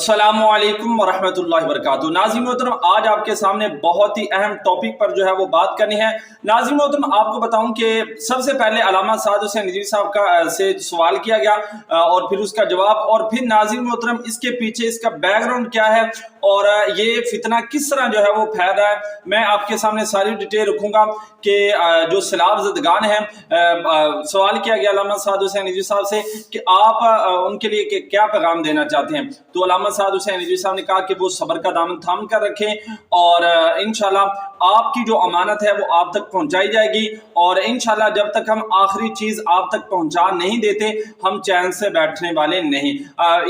अस्सलामुअलैकुम वरहमतुल्लाहि वबरकातुहू। नाज़रीन मोहतरम, आज आपके सामने बहुत ही अहम टॉपिक पर जो है वो बात करनी है। नाज़रीन मोहतरम, आपको बताऊं कि सबसे पहले अल्लामा साद हुसैन रिज़वी साहब का से सवाल किया गया और फिर उसका जवाब, और फिर नाज़रीन मोहतरम इसके पीछे इसका बैकग्राउंड क्या है और ये फितना किस तरह जो है वो फैल रहा है, मैं आपके सामने सारी डिटेल रखूंगा कि जो सैलाब ज़दगान हैं, सवाल किया गया अल्लामा साद हुसैन रिज़वी साहब से कि आप उनके लिए क्या पैगाम देना चाहते हैं। तो अल्लामा साद हुसैन रिज़वी साहब ने कहा कि वो सब्र का दामन थाम कर रखें और इंशाल्लाह आपकी जो अमानत है वो आप तक पहुंचाई जाएगी, और इंशाल्लाह जब तक हम आखिरी चीज आप तक पहुंचा नहीं देते हम चैन से बैठने वाले नहीं।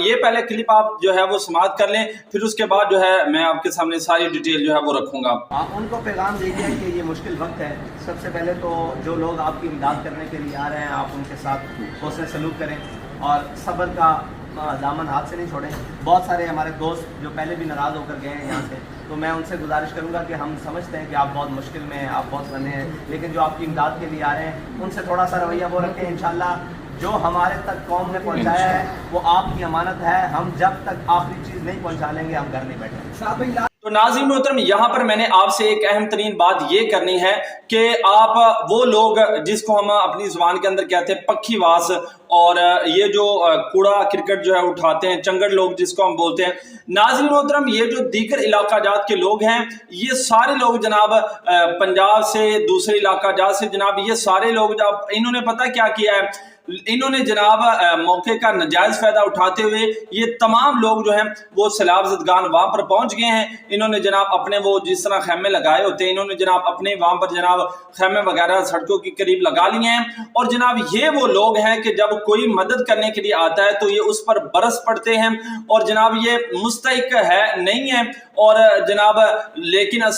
ये पहले क्लिप आप जो है वो समाप्त कर लें, फिर उसके बाद जो है मैं आपके सामने सारी डिटेल जो है वो रखूंगा। आप उनको पैगाम दीजिए कि ये मुश्किल वक्त है। सबसे पहले तो जो लोग आपकी इमदाद करने के लिए आ रहे हैं आप उनके साथ हुस्न सलूक करें और सब्र का दामन हाथ से नहीं छोड़ें। बहुत सारे हमारे दोस्त जो पहले भी नाराज़ होकर गए हैं यहाँ से, तो मैं उनसे गुजारिश करूँगा कि हम समझते हैं कि आप बहुत मुश्किल में हैं, आप बहुत बने हैं, लेकिन जो आपकी इमदाद के लिए आ रहे हैं उनसे थोड़ा सा रवैया वो रखें। इंशाल्लाह जो हमारे तक कौम ने पहुँचाया है वो आपकी अमानत है। हम जब तक आखिरी चीज़ नहीं पहुँचा लेंगे हम घर नहीं बैठेंगे। तो नाज़रीन मोहतरम, यहाँ पर मैंने आपसे एक अहम तरीन बात ये करनी है कि आप वो लोग जिसको हम अपनी ज़ुबान के अंदर कहते हैं पक्खीवास, और ये जो कूड़ा क्रिकेट जो है उठाते हैं, चंगड़ लोग जिसको हम बोलते हैं, नाज़रीन मोहतरम ये जो दीगर इलाका जात के लोग हैं, ये सारे लोग जनाब पंजाब से दूसरे इलाका जात से जनाब ये सारे लोग जब इन्होंने पता क्या किया है, इन्होंने जनाब मौके का नाजायज फायदा उठाते हुए ये तमाम लोग जो हैं वो सैलाब ज़दगान वहां पर पहुंच गए हैं। इन्होंने जनाब अपने वो जिस तरह खैमे लगाए होते हैं, इन्होंने जनाब अपने वहां पर जनाब खैमे वगैरह सड़कों के करीब लगा लिए हैं, और जनाब ये वो लोग हैं कि जब कोई मदद करने के लिए आता है तो ये उस पर बरस पड़ते हैं, और जनाब ये मुस्तहिक है नहीं है, और जनाब लेकिन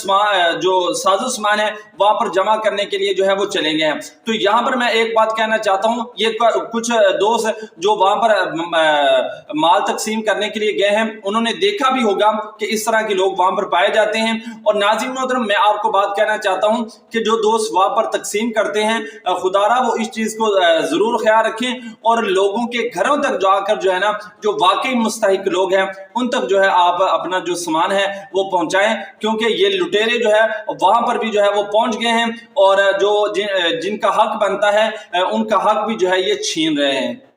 जो साजो सामान है वहां पर जमा करने के लिए जो है वो चले गए हैं। तो यहाँ पर मैं एक बात कहना चाहता हूँ, ये कुछ दोस्त जो वहां पर माल तकसीम करने के लिए गए हैं उन्होंने देखा भी होगा कि इस तरह के लोग वहां पर पाए जाते हैं। और नाज़रीन मोहतरम, मैं आपको बात कहना चाहता हूं कि जो दोस्त वहां पर तकसीम करते हैं खुदारा वो इस चीज को जरूर ख्याल रखें और लोगों के घरों तक जाकर जो है ना जो वाकई मुस्तहिक लोग हैं उन तक जो है आप अपना जो सामान है वो पहुंचाएं, क्योंकि ये लुटेरे जो है वहां पर भी जो है वो पहुंच गए हैं और जो जिनका हक बनता है उनका हक भी जो है ये छीन रहे हैं।